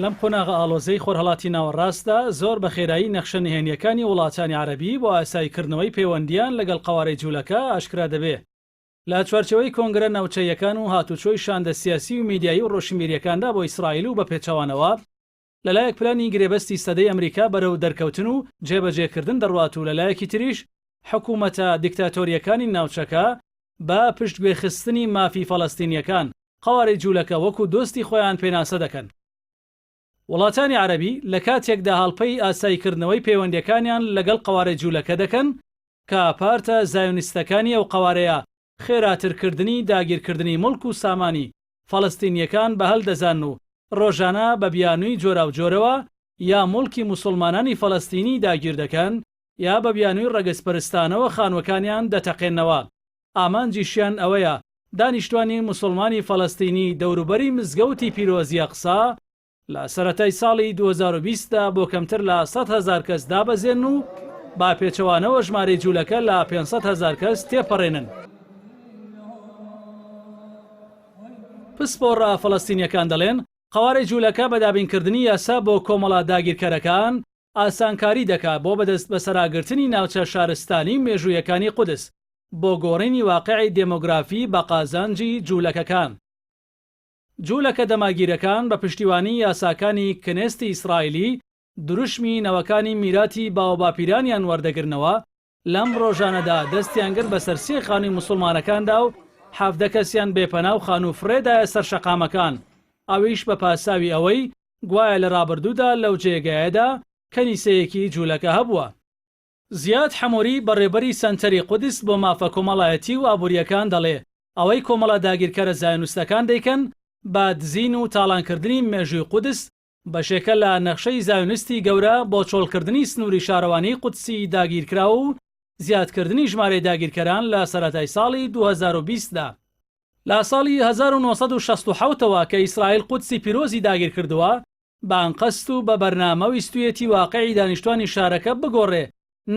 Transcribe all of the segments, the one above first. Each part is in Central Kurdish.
لەم قۆناغە ئاڵۆزەی خۆرهەڵاتی ناوەڕاستدا زۆر بە خێرایی نەخشە نهێنیەکانی وڵاتانی عەرەبی بۆ ئاساییکردنەوەی پەیوەندیان لەگەڵ قەوارەی جوولەکە ئاشکرا دەبێت. لە چوارچەوەی کۆنگرە ناوچەیەکان و هاتوچۆی شاندە سیاسی و میدیایی و ڕۆژشمێریەکاندا بۆ ئیسرائیل و بە پێچەوانەوە لەلایەک پلانی گرێبەستی سەدەی ئەمریکا بەرەو دەرکەوتن و جێبەجێکردن دەڕوات و لەلایەکی تریش حکوومەتە دیکتاتۆریەکانی ناوچەکە بە پشتگوێخستنی مافی فەڵەستینیەکان قەوارەی جوولەکە وەکو دۆستی خۆیان پێناسە دەکەن. وڵاتانی عەرەبی لە کاتێکدا هەڵپەی ئاساییکردنەوەی پەیوەندیەکانیان لەگەڵ قەوارەی جوولەکە دەکەن کە پارتە زایۆنیستەکانی ئەو قەوارەیە خێراترکردنی داگیرکردنی مڵک و سامانی فەڵەستینیەکان بە هەڵدەزان و ڕۆژانە بە بیانووی جۆرا و جۆرەوە یا مڵکی موسڵمانانی فەڵەستینی داگیر دەکەن یا بە بیانووی ڕەگەزپەرستانەوە خانوەکانیان دەتەقێنەوە. ئامانجیشیان ئەوەیە دانیشتوانی موسڵمانی فەڵەستینی دەوروبەری مزگەوتی پیرۆزی ئەقسا لە سەرەتای ساڵی 2020دا بۆ کەمتر لە 100,000 کەس دابەزێن و با پێچەوانەوە ژمارەی جوولەکە لە 500,000 کەس تێپەڕێنن. پسپۆڕە فەڵەستینیەکان دەڵێن قەوارەی جوولەکە بە دابینکردنی یاسا بۆ کۆمەڵە داگیرکەرەکان ئاسانکاری دەکات بۆ بەدەست بەسەراگرتنی ناوچە شارستانی مێژوویەکانی قودس بۆ گۆڕینی واقعی دێمۆگرافی بە قازانجی جوولەکەکان. جوولەکە دەماگیرەکان بە پشتیوانی یاساکانی کنێستی ئیسرائیلی دروشمی نەوەکانی میراتی باوەباپیرانیان وەردەگرنەوە لەم ڕۆژانەدا دەستیان کرد بە سەرسی خانووی موسڵمانەکاندا و 17 کەسیان بێپەنا و خانوفرێدایە سەر شەقامەکان، ئەویش بە پاساوی ئەوەی گوایە لە ڕابردوودا لەو جێگایەدا کەنیسەیەکی جوولەکە هەبووە. زیاد حەمۆری بەڕێبەری سەنتەری قودس بۆ مافە کۆمەڵایەتی و ئابوووریەکان دەڵێ ئەوەی کۆمەڵە داگیرکەرە زایۆنیستەکان دەیکەن با دزین و تاڵانکردنی مێژووی قودس بەشێکە لە نەخشەی زایۆنیستی گەورە بۆ چۆڵکردنی سنووری شارەوانی قودسی داگیرکراوە و زیادکردنی ژمارەی داگیرکەران لە سەرەتای ساڵی 2020دا. لە ساڵی 1967ەوە کە ئیسرائیل قودسی پیرۆزی داگیر کردووە بانقەست و بە بەرنامە ویستویەتی واقعی دانیشتوانی شارەکە بگۆڕێ،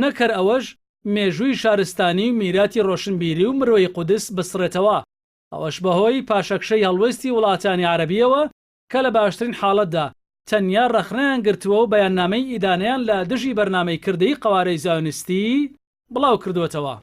نەکەر ئەوەش مێژووی شارستانی و میراتی ڕۆشنبیری و مرۆی قودس بسڕێتەوە. ئەوەش بەهۆی پاشەکشەی هەڵوێستی وڵاتانی عەرەبیەوە کە لە باشترین حاڵەتدا تەنیا ڕەخنەیان گرتووە و بەیاننامەی ئیدانەیان لە دژی بەرنامەی کردەی قەوارەی زایۆنیستی بڵاو کردوێتەوە.